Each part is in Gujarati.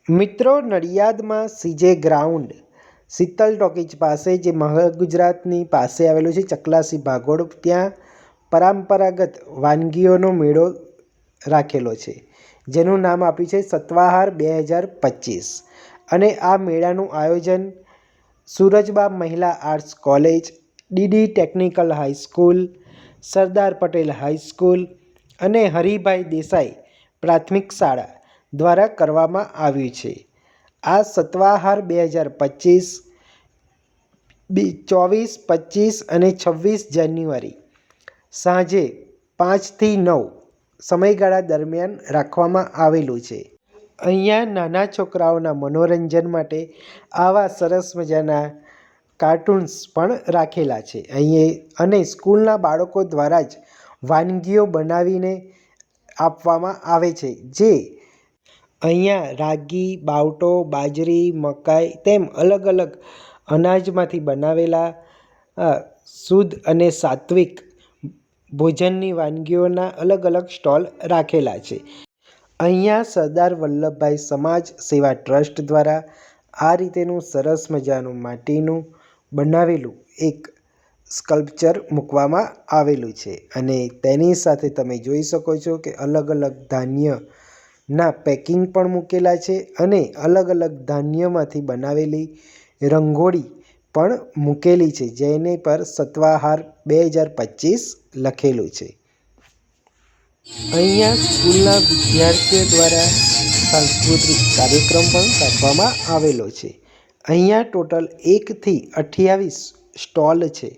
મિત્રો, નડિયાદમાં સીજે ગ્રાઉન્ડ શીતલ ટોકીજ પાસે, જે મહાગુજરાતની પાસે આવેલું છે, ચકલાસી ભાગોળ, ત્યાં પરંપરાગત વાનગીઓનો મેળો રાખેલો છે, જેનું નામ આપ્યું છે સત્વાહાર 2025. અને આ મેળાનું આયોજન સુરજબા મહિલા arts college, DD technical high school, Sardar Patel high school અને હરિભાઈ દેસાઈ પ્રાથમિક શાળા દ્વારા કરવામાં આવ્યું છે. આ સત્વાહાર 2025 24, 25 અને 26 જાન્યુઆરી સાંજે 5 થી 9 સમયગાળા દરમિયાન રાખવામાં આવેલું છે. અહીંયા નાના છોકરાઓના મનોરંજન માટે આવા સરસ મજાના કાર્ટૂન્સ પણ રાખેલા છે. અને સ્કૂલના બાળકો દ્વારા જ વાનગીઓ બનાવીને આપવામાં આવે છે, જે અહીંયા રાગી, બાવટો, બાજરી, મકાઈ તેમ અલગ અલગ અનાજમાંથી બનાવેલા શુદ્ધ અને સાત્વિક ભોજનની વાનગીઓના અલગ અલગ સ્ટોલ રાખેલા છે. અહીંયા સરદાર વલ્લભભાઈ સમાજ સેવા ટ્રસ્ટ દ્વારા આ રીતેનું સરસ મજાનું માટીનું બનાવેલું એક સ્કલ્પચર મૂકવામાં આવેલું છે. અને તેની સાથે તમે જોઈ શકો છો કે અલગ અલગ ધાન્યના પેકિંગ પણ મૂકેલા છે અને અલગ અલગ ધાન્યમાંથી બનાવેલી રંગોળી પણ મૂકેલી છે, જેની પર સત્વાહાર 2025 લખેલું છે. અહીંયા સ્કૂલના વિદ્યાર્થીઓ દ્વારા સાંસ્કૃતિક કાર્યક્રમ પણ રાખવામાં આવેલો છે. અહીંયા ટોટલ 1 થી 28 સ્ટોલ છે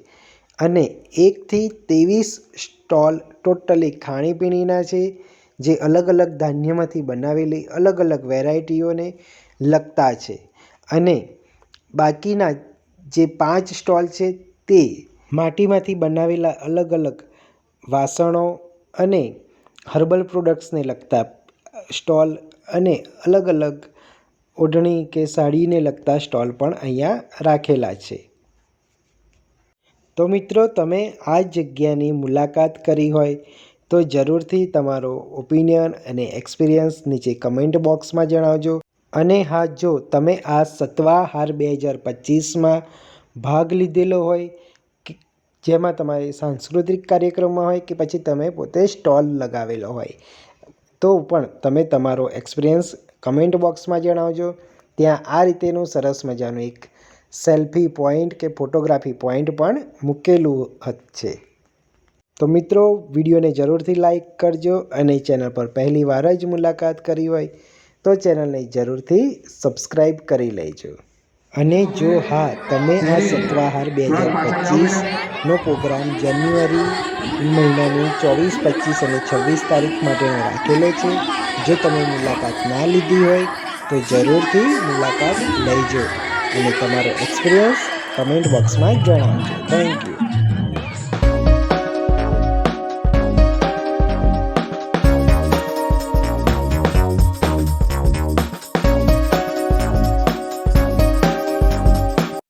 અને 1 થી 23 સ્ટોલ ટોટલી ખાણીપીણીના છે, જે અલગ અલગ ધાન્યમાંથી બનાવેલી અલગ અલગ વેરાયટીઓને લગતા છે. અને બાકીના જે 5 સ્ટોલ છે તે માટીમાંથી બનાવેલા અલગ અલગ વાસણો અને હર્બલ પ્રોડક્ટ્સને લગતા સ્ટોલ અને અલગ અલગ ઓઢણી કે સાડીને લગતા સ્ટોલ પણ અહીંયા રાખેલા છે. તો મિત્રો, તમે આ જગ્યાની મુલાકાત કરી હોય તો જરૂરથી તમારો ઓપિનિયન અને એક્સપિરિયન્સ નીચે કમેન્ટ બોક્સમાં જણાવજો. અને હા, જો તમે આ સત્વાહાર 2025માં ભાગ લીધેલો હોય, જેમાં તમારે સાંસ્કૃતિક કાર્યક્રમમાં હોય કે પછી તમે પોતે સ્ટોલ લગાવેલો હોય, તો પણ તમે તમારો એક્સપિરિયન્સ કમેન્ટ બોક્સમાં જણાવજો. ત્યાં આ રીતેનું સરસ મજાનું એક સેલ્ફી પોઈન્ટ કે ફોટોગ્રાફી પોઈન્ટ પણ મૂકેલું છે. તો મિત્રો, વિડીયોને જરૂરથી લાઈક કરજો અને ચેનલ પર પહેલી વાર જ મુલાકાત કરી હોય તો ચેનલને જરૂરથી સબસ્ક્રાઈબ કરી લેજો. અને જો હા, તમે આ સત્વાહાર 2025નો પ્રોગ્રામ જાન્યુઆરી મહિનાની 24, 25 અને 26 તારીખ માટેનો રાખેલો છે, જો તમે મુલાકાત ના લીધી હોય તો જરૂરથી મુલાકાત લેજો અને તમારો એક્સપિરિયન્સ કમેન્ટ બોક્સમાં જણાવજો. Thank you.